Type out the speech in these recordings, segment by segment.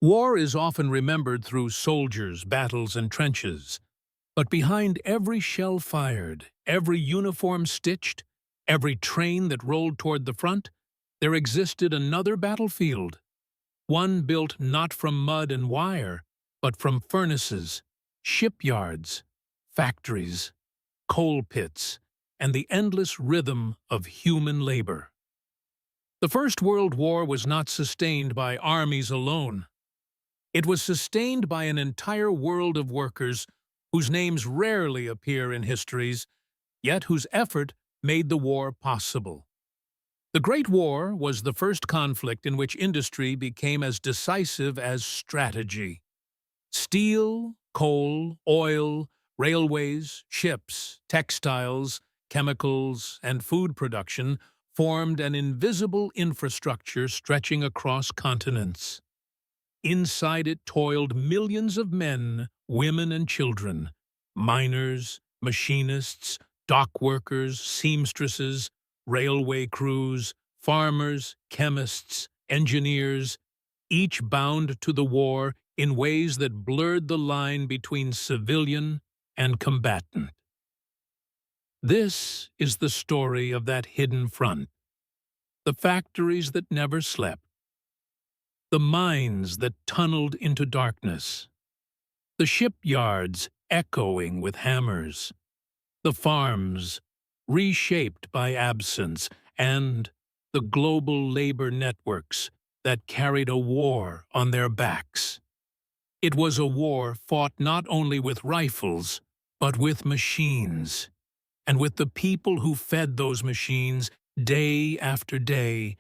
War is often remembered through soldiers, battles, and trenches. But behind every shell fired, every uniform stitched, every train that rolled toward the front, there existed another battlefield, one built not from mud and wire, but from furnaces, shipyards, factories, coal pits, and the endless rhythm of human labor. The First World War was not sustained by armies alone. It was sustained by an entire world of workers whose names rarely appear in histories, yet whose effort made the war possible. The Great War was the first conflict in which industry became as decisive as strategy. Steel, coal, oil, railways, ships, textiles, chemicals, and food production formed an invisible infrastructure stretching across continents. Inside it toiled millions of men, women, and children, miners, machinists, dock workers, seamstresses, railway crews, farmers, chemists, engineers, each bound to the war in ways that blurred the line between civilian and combatant. This is the story of that hidden front, the factories that never slept, the mines that tunneled into darkness, the shipyards echoing with hammers, the farms reshaped by absence, and the global labor networks that carried a war on their backs. It was a war fought not only with rifles, but with machines, and with the people who fed those machines day after day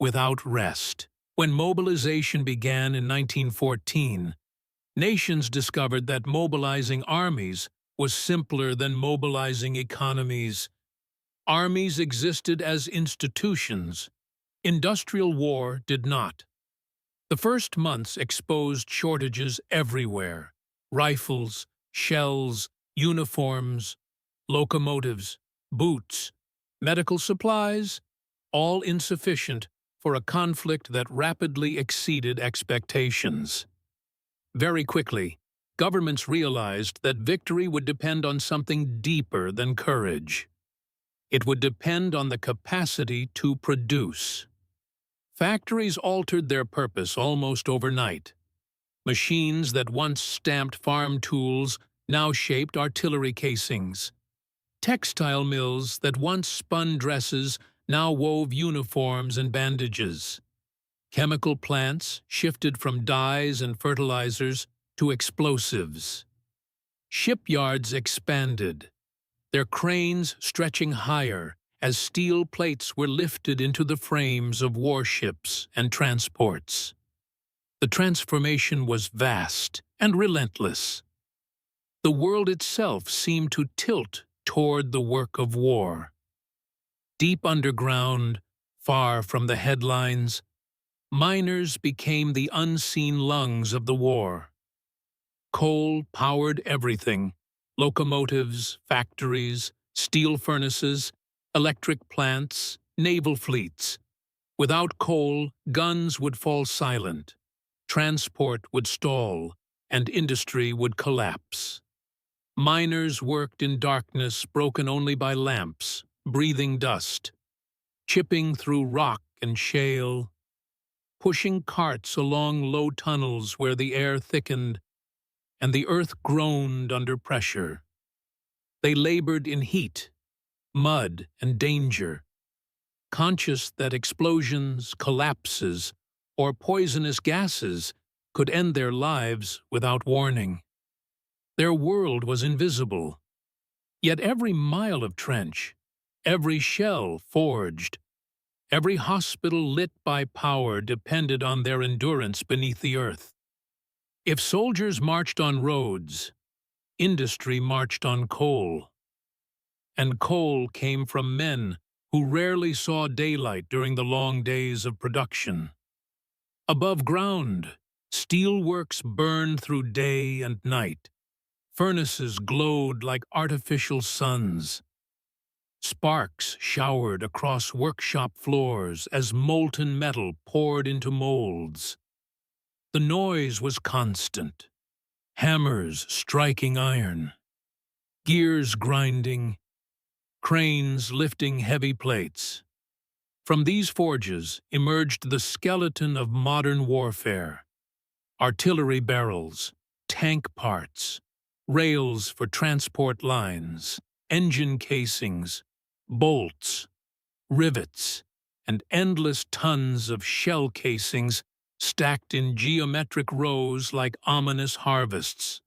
without rest. When mobilization began in 1914, nations discovered that mobilizing armies was simpler than mobilizing economies. Armies existed as institutions. Industrial war did not. The first months exposed shortages everywhere: rifles, shells, uniforms, locomotives, boots, medical supplies, all insufficient for a conflict that rapidly exceeded expectations. Very quickly, governments realized that victory would depend on something deeper than courage. It would depend on the capacity to produce. Factories altered their purpose almost overnight. Machines that once stamped farm tools now shaped artillery casings. Textile mills that once spun dresses now wove uniforms and bandages. Chemical plants shifted from dyes and fertilizers to explosives. Shipyards expanded, their cranes stretching higher as steel plates were lifted into the frames of warships and transports. The transformation was vast and relentless. The world itself seemed to tilt toward the work of war. Deep underground, far from the headlines, miners became the unseen lungs of the war. Coal powered everything: locomotives, factories, steel furnaces, electric plants, naval fleets. Without coal, guns would fall silent, transport would stall, and industry would collapse. Miners worked in darkness broken only by lamps, breathing dust, chipping through rock and shale, pushing carts along low tunnels where the air thickened and the earth groaned under pressure. They labored in heat, mud, and danger, conscious that explosions, collapses, or poisonous gases could end their lives without warning. Their world was invisible, yet every mile of trench, every shell forged, every hospital lit by power depended on their endurance beneath the earth. If soldiers marched on roads, industry marched on coal. And coal came from men who rarely saw daylight during the long days of production. Above ground, steelworks burned through day and night. Furnaces glowed like artificial suns. Sparks showered across workshop floors as molten metal poured into molds. The noise was constant. Hammers striking iron, gears grinding, cranes lifting heavy plates. From these forges emerged the skeleton of modern warfare: artillery barrels, tank parts, rails for transport lines, engine casings, bolts, rivets, and endless tons of shell casings stacked in geometric rows like ominous harvests.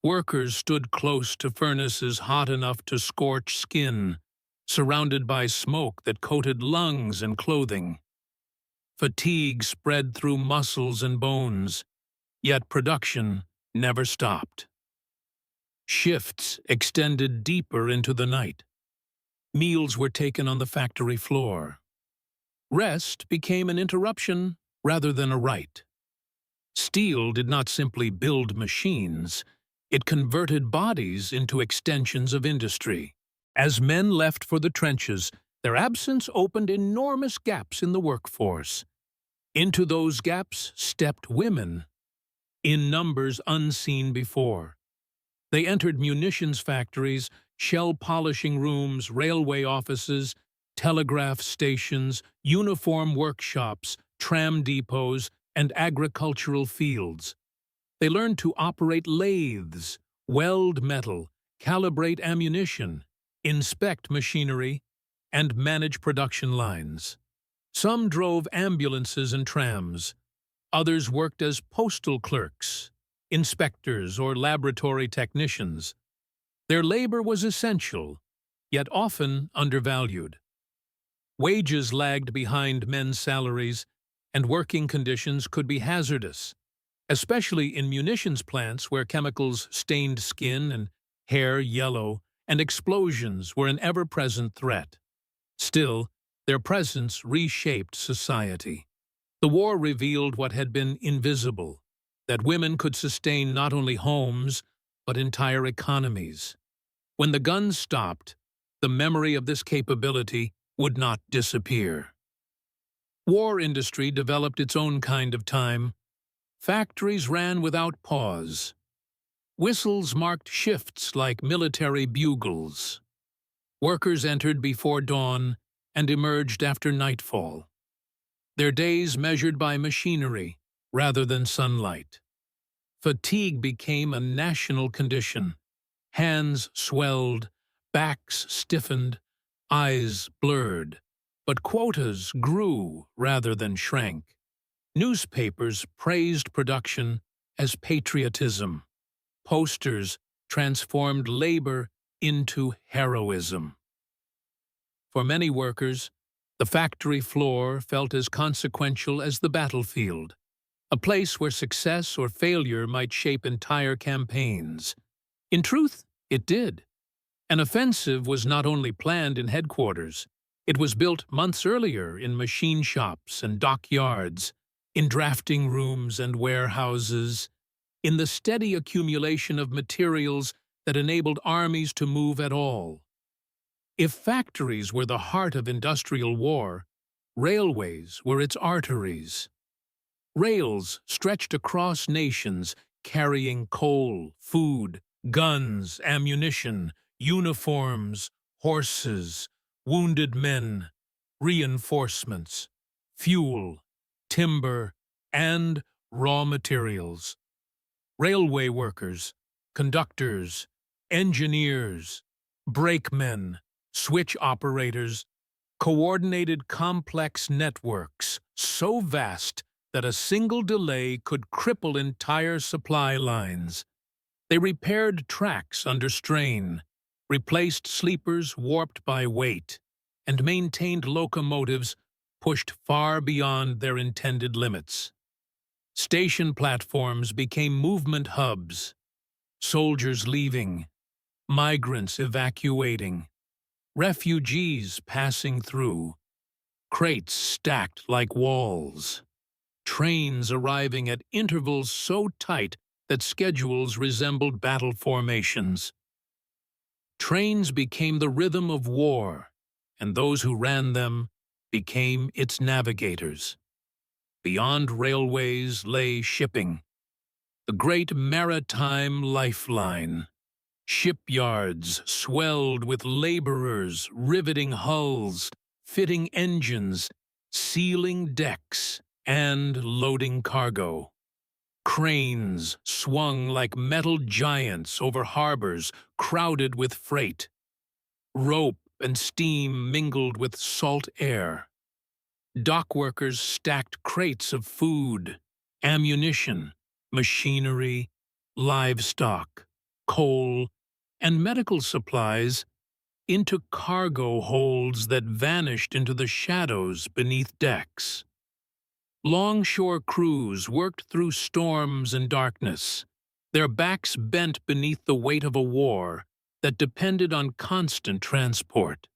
Workers stood close to furnaces hot enough to scorch skin, surrounded by smoke that coated lungs and clothing. Fatigue spread through muscles and bones, yet production never stopped. Shifts extended deeper into the night. Meals were taken on the factory floor. Rest became an interruption rather than a right. Steel did not simply build machines, it converted bodies into extensions of industry. As men left for the trenches, their absence opened enormous gaps in the workforce. Into those gaps stepped women, in numbers unseen before. They entered munitions factories, shell polishing rooms, railway offices, telegraph stations, uniform workshops, tram depots, and agricultural fields. They learned to operate lathes, weld metal, calibrate ammunition, inspect machinery, and manage production lines. Some drove ambulances and trams. Others worked as postal clerks, inspectors, or laboratory technicians. Their labor was essential, yet often undervalued. Wages lagged behind men's salaries, and working conditions could be hazardous, especially in munitions plants where chemicals stained skin and hair yellow, and explosions were an ever-present threat. Still, their presence reshaped society. The war revealed what had been invisible, that women could sustain not only homes, but entire economies. When the guns stopped, the memory of this capability would not disappear. War industry developed its own kind of time. Factories ran without pause. Whistles marked shifts like military bugles. Workers entered before dawn and emerged after nightfall. Their days measured by machinery rather than sunlight. Fatigue became a national condition. Hands swelled, backs stiffened, eyes blurred. But quotas grew rather than shrank. Newspapers praised production as patriotism. Posters transformed labor into heroism. For many workers, the factory floor felt as consequential as the battlefield, a place where success or failure might shape entire campaigns. In truth, it did. An offensive was not only planned in headquarters, it was built months earlier in machine shops and dockyards, in drafting rooms and warehouses, in the steady accumulation of materials that enabled armies to move at all. If factories were the heart of industrial war, railways were its arteries. Rails stretched across nations, carrying coal, food, guns, ammunition, uniforms, horses, wounded men, reinforcements, fuel, timber, and raw materials. Railway workers, conductors, engineers, brakemen, switch operators, coordinated complex networks so vast that a single delay could cripple entire supply lines. They repaired tracks under strain, replaced sleepers warped by weight, and maintained locomotives pushed far beyond their intended limits. Station platforms became movement hubs, soldiers leaving, migrants evacuating, refugees passing through, crates stacked like walls, trains arriving at intervals so tight that schedules resembled battle formations. Trains became the rhythm of war, and those who ran them became its navigators. Beyond railways lay shipping, the great maritime lifeline. Shipyards swelled with laborers riveting hulls, fitting engines, sealing decks, and loading cargo. Cranes swung like metal giants over harbors crowded with freight. Rope and steam mingled with salt air. Dockworkers stacked crates of food, ammunition, machinery, livestock, coal, and medical supplies into cargo holds that vanished into the shadows beneath decks. Longshore crews worked through storms and darkness, their backs bent beneath the weight of a war that depended on constant transport.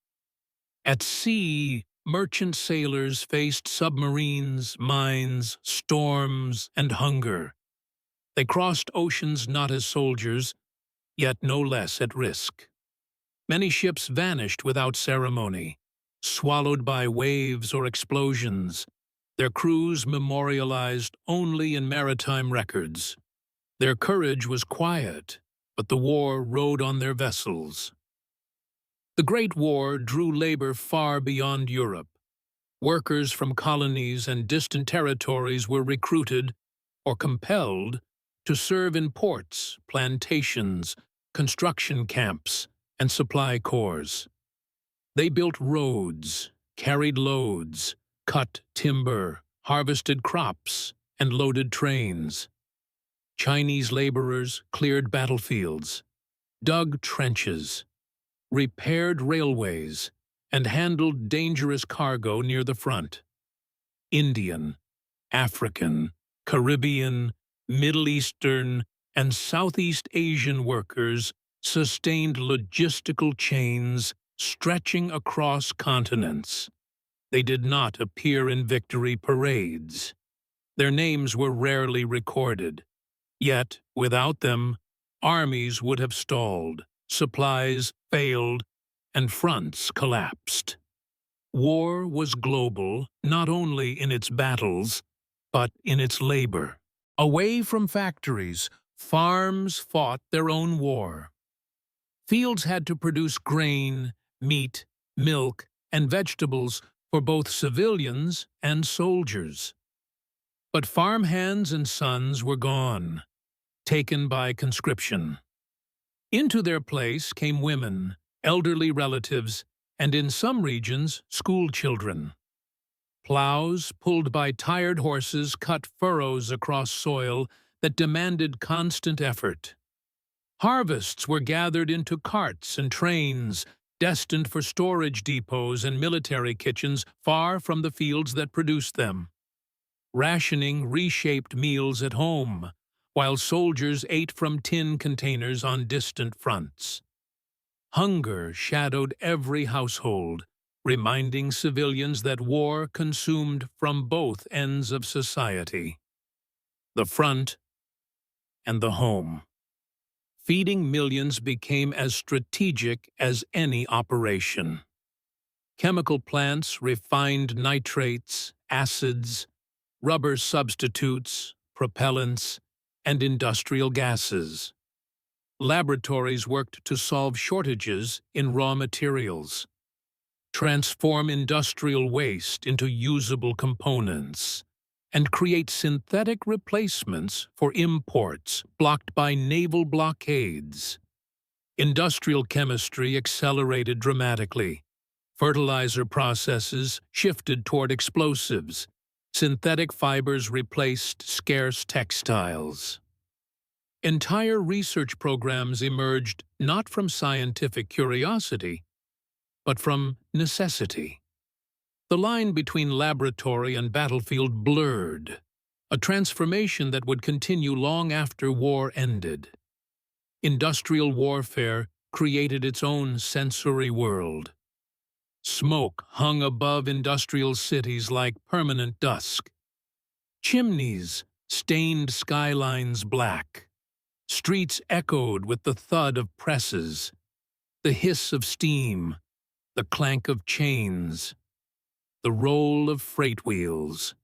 At sea, merchant sailors faced submarines, mines, storms, and hunger. They crossed oceans not as soldiers, yet no less at risk. Many ships vanished without ceremony, swallowed by waves or explosions, their crews memorialized only in maritime records. Their courage was quiet, but the war rode on their vessels. The Great War drew labor far beyond Europe. Workers from colonies and distant territories were recruited or compelled to serve in ports, plantations, construction camps, and supply corps. They built roads, carried loads, cut timber, harvested crops, and loaded trains. Chinese laborers cleared battlefields, dug trenches, repaired railways, and handled dangerous cargo near the front. Indian, African, Caribbean, Middle Eastern, and Southeast Asian workers sustained logistical chains stretching across continents. They did not appear in victory parades. Their names were rarely recorded. Yet, without them, armies would have stalled, supplies failed, and fronts collapsed. War was global not only in its battles, but in its labor. Away from factories, farms fought their own war. Fields had to produce grain, meat, milk, and vegetables for both civilians and soldiers. But farmhands and sons were gone, taken by conscription. Into their place came women, elderly relatives, and in some regions, school children. Plows pulled by tired horses cut furrows across soil that demanded constant effort. Harvests were gathered into carts and trains, destined for storage depots and military kitchens far from the fields that produced them. Rationing reshaped meals at home, while soldiers ate from tin containers on distant fronts. Hunger shadowed every household, reminding civilians that war consumed from both ends of society, the front and the home. Feeding millions became as strategic as any operation. Chemical plants refined nitrates, acids, rubber substitutes, propellants, and industrial gases. Laboratories worked to solve shortages in raw materials, transform industrial waste into usable components, and create synthetic replacements for imports blocked by naval blockades. Industrial chemistry accelerated dramatically. Fertilizer processes shifted toward explosives. Synthetic fibers replaced scarce textiles. Entire research programs emerged not from scientific curiosity, but from necessity. The line between laboratory and battlefield blurred, a transformation that would continue long after war ended. Industrial warfare created its own sensory world. Smoke hung above industrial cities like permanent dusk. Chimneys stained skylines black. Streets echoed with the thud of presses, the hiss of steam, the clank of chains, the roll of freight wheels.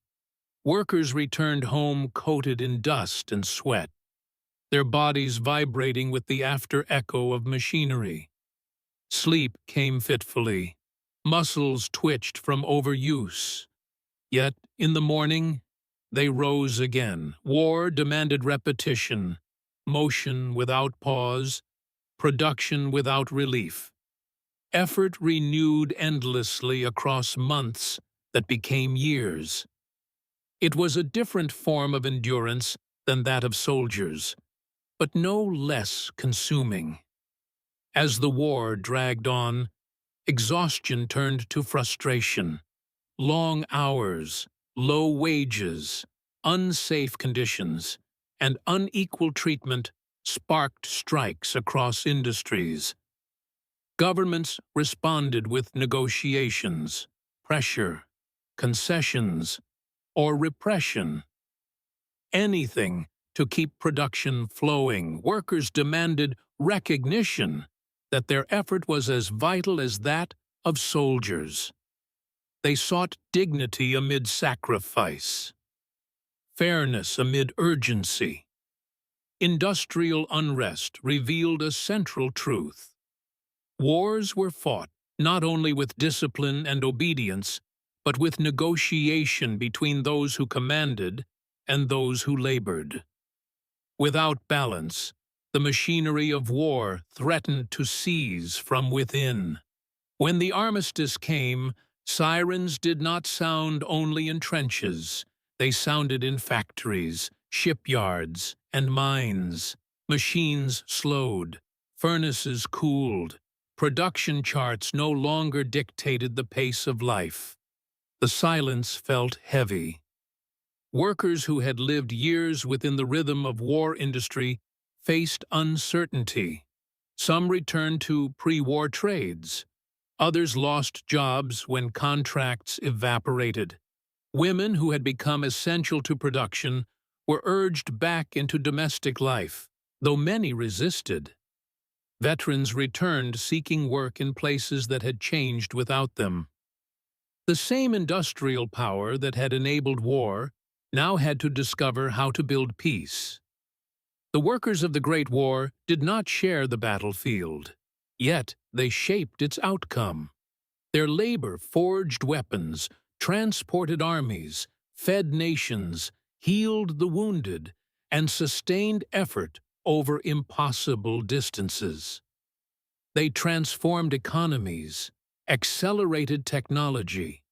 Workers returned home coated in dust and sweat, their bodies vibrating with the after-echo of machinery. Sleep came fitfully. Muscles twitched from overuse. Yet, in the morning, they rose again. War demanded repetition, motion without pause, production without relief. Effort renewed endlessly across months that became years. It was a different form of endurance than that of soldiers, but no less consuming. As the war dragged on, exhaustion turned to frustration. Long hours, low wages, unsafe conditions, and unequal treatment sparked strikes across industries. Governments responded with negotiations, pressure, concessions, or repression. Anything to keep production flowing. Workers demanded recognition that their effort was as vital as that of soldiers. They sought dignity amid sacrifice, fairness amid urgency. Industrial unrest revealed a central truth. Wars were fought not only with discipline and obedience, but with negotiation between those who commanded and those who labored. Without balance, the machinery of war threatened to seize from within. When the armistice came, sirens did not sound only in trenches. They sounded in factories, shipyards, and mines. Machines slowed, furnaces cooled. Production charts no longer dictated the pace of life. The silence felt heavy. Workers who had lived years within the rhythm of war industry faced uncertainty. Some returned to pre-war trades. Others lost jobs when contracts evaporated. Women who had become essential to production were urged back into domestic life, though many resisted. Veterans returned seeking work in places that had changed without them. The same industrial power that had enabled war now had to discover how to build peace. The workers of the Great War did not share the battlefield, yet they shaped its outcome. Their labor forged weapons, transported armies, fed nations, healed the wounded, and sustained effort over impossible distances. They transformed economies, accelerated technology,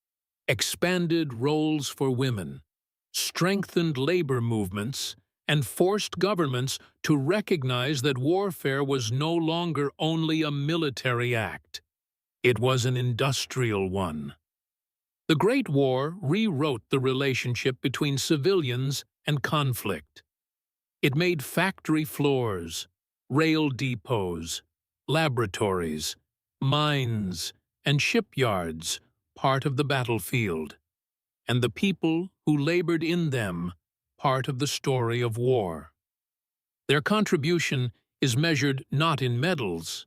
expanded roles for women, strengthened labor movements, and forced governments to recognize that warfare was no longer only a military act. It was an industrial one. The Great War rewrote the relationship between civilians and conflict. It made factory floors, rail depots, laboratories, mines, and shipyards part of the battlefield, and the people who labored in them part of the story of war. Their contribution is measured not in medals,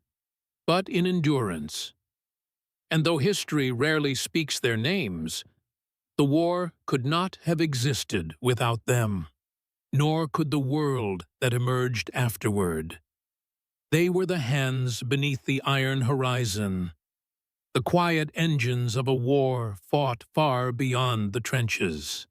but in endurance. And though history rarely speaks their names, the war could not have existed without them, nor could the world that emerged afterward. They were the hands beneath the iron horizon, the quiet engines of a war fought far beyond the trenches.